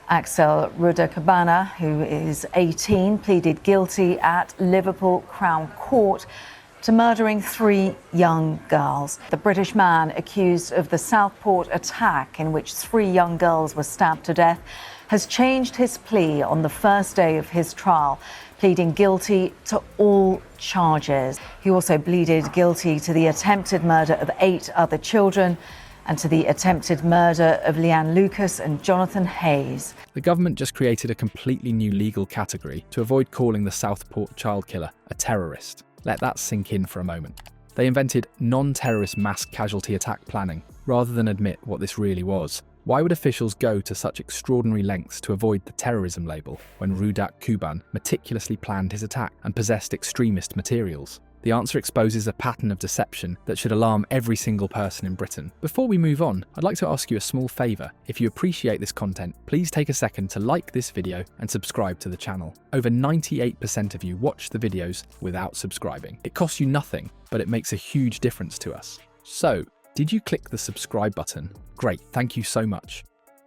Axel Rudak Kuban, who is 18, pleaded guilty at Liverpool Crown Court to murdering 3 young girls. The British man accused of the Southport attack, in which 3 young girls were stabbed to death, has changed his plea on the first day of his trial, pleading guilty to all charges. He also pleaded guilty to the attempted murder of 8 other children and to the attempted murder of Leanne Lucas and Jonathan Hayes. The government just created a completely new legal category to avoid calling the Southport child killer a terrorist. Let that sink in for a moment. They invented non-terrorist mass casualty attack planning, rather than admit what this really was. Why would officials go to such extraordinary lengths to avoid the terrorism label when Rudak Kuban meticulously planned his attack and possessed extremist materials? The answer exposes a pattern of deception that should alarm every single person in Britain. Before we move on, I'd like to ask you a small favour. If you appreciate this content, please take a second to like this video and subscribe to the channel. Over 98% of you watch the videos without subscribing. It costs you nothing, but it makes a huge difference to us. So, did you click the subscribe button? Great, thank you so much.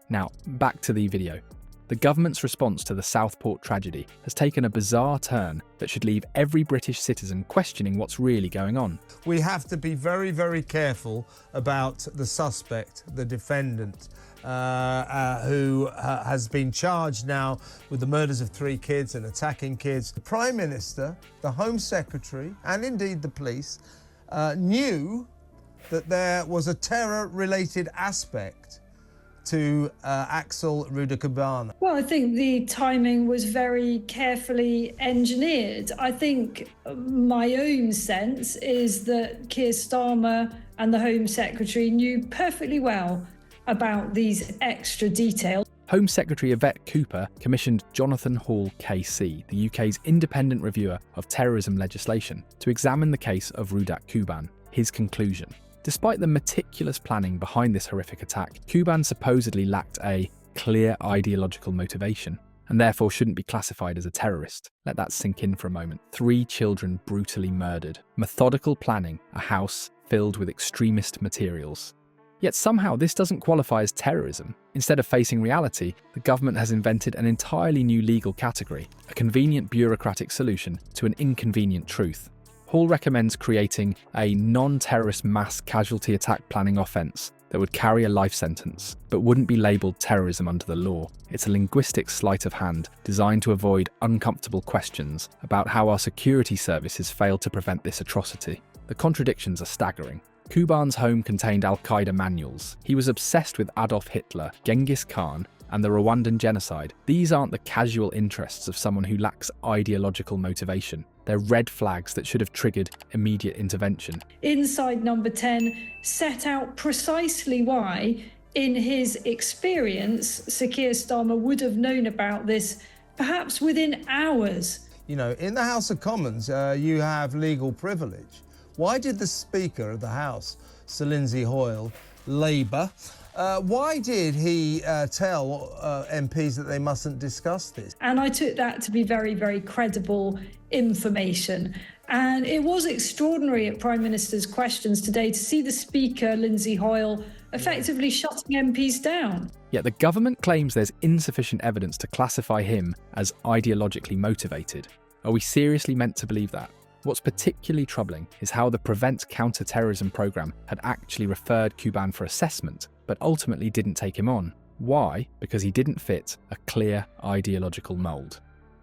Now, back to the video. The government's response to the Southport tragedy has taken a bizarre turn that should leave every British citizen questioning what's really going on. We have to be very, very careful about the suspect, the defendant, who has been charged now with the murders of 3 kids and attacking kids. The Prime Minister, the Home Secretary, and indeed the police knew that there was a terror-related aspect to Axel Rudak Kuban. Well, I think the timing was very carefully engineered. I think my own sense is that Keir Starmer and the Home Secretary knew perfectly well about these extra details. Home Secretary Yvette Cooper commissioned Jonathan Hall KC, the UK's independent reviewer of terrorism legislation, to examine the case of Rudak Kuban. His conclusion: despite the meticulous planning behind this horrific attack, Kuban supposedly lacked a clear ideological motivation and therefore shouldn't be classified as a terrorist. Let that sink in for a moment. 3 children brutally murdered. Methodical planning, a house filled with extremist materials. Yet somehow this doesn't qualify as terrorism. Instead of facing reality, the government has invented an entirely new legal category, a convenient bureaucratic solution to an inconvenient truth. Hall recommends creating a non-terrorist mass casualty attack planning offence that would carry a life sentence, but wouldn't be labelled terrorism under the law. It's a linguistic sleight of hand designed to avoid uncomfortable questions about how our security services failed to prevent this atrocity. The contradictions are staggering. Kuban's home contained Al-Qaeda manuals. He was obsessed with Adolf Hitler, Genghis Khan, and the Rwandan genocide. These aren't the casual interests of someone who lacks ideological motivation. They're red flags that should have triggered immediate intervention. Inside number 10 set out precisely why, in his experience, Sir Keir Starmer would have known about this perhaps within hours. You know, in the House of Commons, you have legal privilege. Why did the Speaker of the House, Sir Lindsay Hoyle, Labour, why did he tell MPs that they mustn't discuss this? And I took that to be very, very credible information. And it was extraordinary at Prime Minister's questions today to see the Speaker, Lindsay Hoyle, effectively shutting MPs down. Yet the government claims there's insufficient evidence to classify him as ideologically motivated. Are we seriously meant to believe that? What's particularly troubling is how the Prevent Counter-Terrorism programme had actually referred Kuban for assessment, but ultimately didn't take him on. Why? Because he didn't fit a clear ideological mould.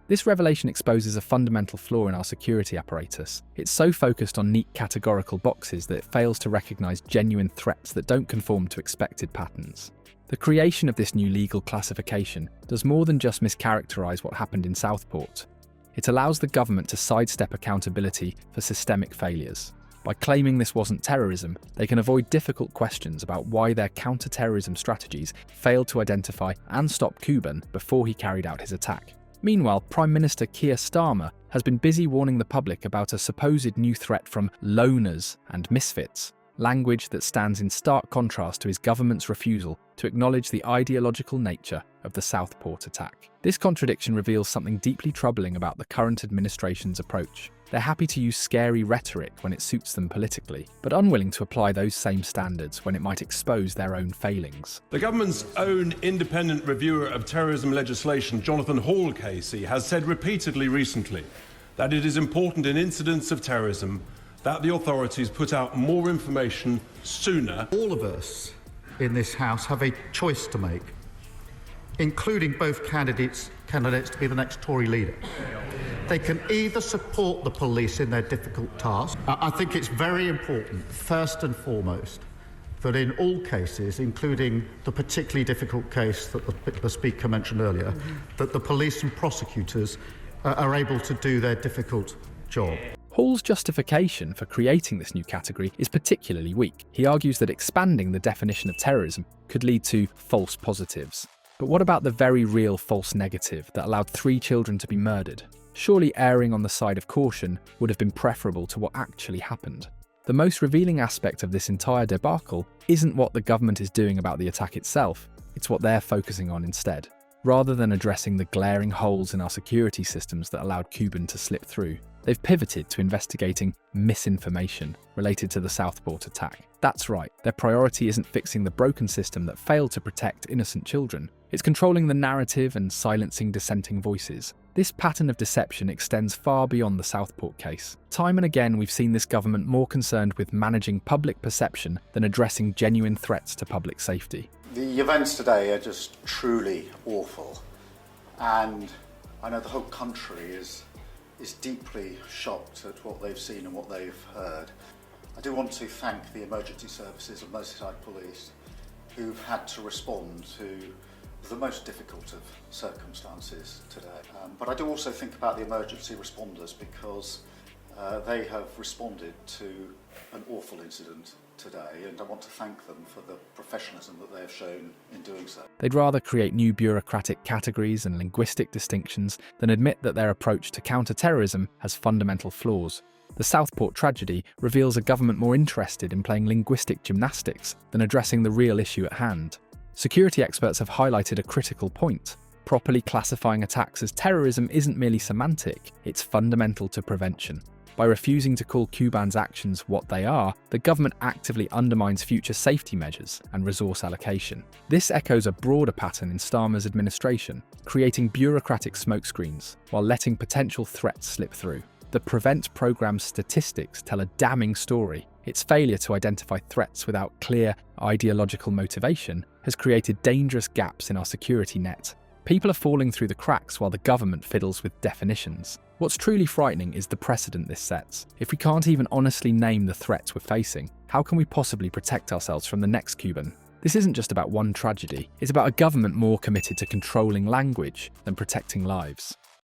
This revelation exposes a fundamental flaw in our security apparatus. It's so focused on neat categorical boxes that it fails to recognise genuine threats that don't conform to expected patterns. The creation of this new legal classification does more than just mischaracterise what happened in Southport. It allows the government to sidestep accountability for systemic failures. By claiming this wasn't terrorism, they can avoid difficult questions about why their counter-terrorism strategies failed to identify and stop Kuban before he carried out his attack. Meanwhile, Prime Minister Keir Starmer has been busy warning the public about a supposed new threat from loners and misfits. language that stands in stark contrast to his government's refusal to acknowledge the ideological nature of the Southport attack. This contradiction reveals something deeply troubling about the current administration's approach. They're happy to use scary rhetoric when it suits them politically, but unwilling to apply those same standards when it might expose their own failings. The government's own independent reviewer of terrorism legislation, Jonathan Hall KC, has said repeatedly recently that it is important in incidents of terrorism that the authorities put out more information sooner. All of us in this House have a choice to make, including both candidates to be the next Tory leader. They can either support the police in their difficult task. I think it's very important, first and foremost, that in all cases, including the particularly difficult case that the Speaker mentioned earlier, that the police and prosecutors are able to do their difficult job. Hall's justification for creating this new category is particularly weak. He argues that expanding the definition of terrorism could lead to false positives. But what about the very real false negative that allowed 3 children to be murdered? Surely erring on the side of caution would have been preferable to what actually happened. The most revealing aspect of this entire debacle isn't what the government is doing about the attack itself, it's what they're focusing on instead. Rather than addressing the glaring holes in our security systems that allowed Kuban to slip through, they've pivoted to investigating misinformation related to the Southport attack. That's right, their priority isn't fixing the broken system that failed to protect innocent children. It's controlling the narrative and silencing dissenting voices. This pattern of deception extends far beyond the Southport case. Time and again, we've seen this government more concerned with managing public perception than addressing genuine threats to public safety. The events today are just truly awful, and I know the whole country is deeply shocked at what they've seen and what they've heard. I do want to thank the emergency services of Merseyside Police who've had to respond to the most difficult of circumstances today. But I do also think about the emergency responders because they have responded to an awful incident today, and I want to thank them for the professionalism that they have shown in doing so. They'd rather create new bureaucratic categories and linguistic distinctions than admit that their approach to counter-terrorism has fundamental flaws. The Southport tragedy reveals a government more interested in playing linguistic gymnastics than addressing the real issue at hand. Security experts have highlighted a critical point. Properly classifying attacks as terrorism isn't merely semantic, it's fundamental to prevention. By refusing to call Kuban's actions what they are, the government actively undermines future safety measures and resource allocation. This echoes a broader pattern in Starmer's administration, creating bureaucratic smokescreens while letting potential threats slip through. The PREVENT programme's statistics tell a damning story. Its failure to identify threats without clear ideological motivation has created dangerous gaps in our security net. People are falling through the cracks while the government fiddles with definitions. What's truly frightening is the precedent this sets. If we can't even honestly name the threats we're facing, how can we possibly protect ourselves from the next Kuban? This isn't just about one tragedy, it's about a government more committed to controlling language than protecting lives.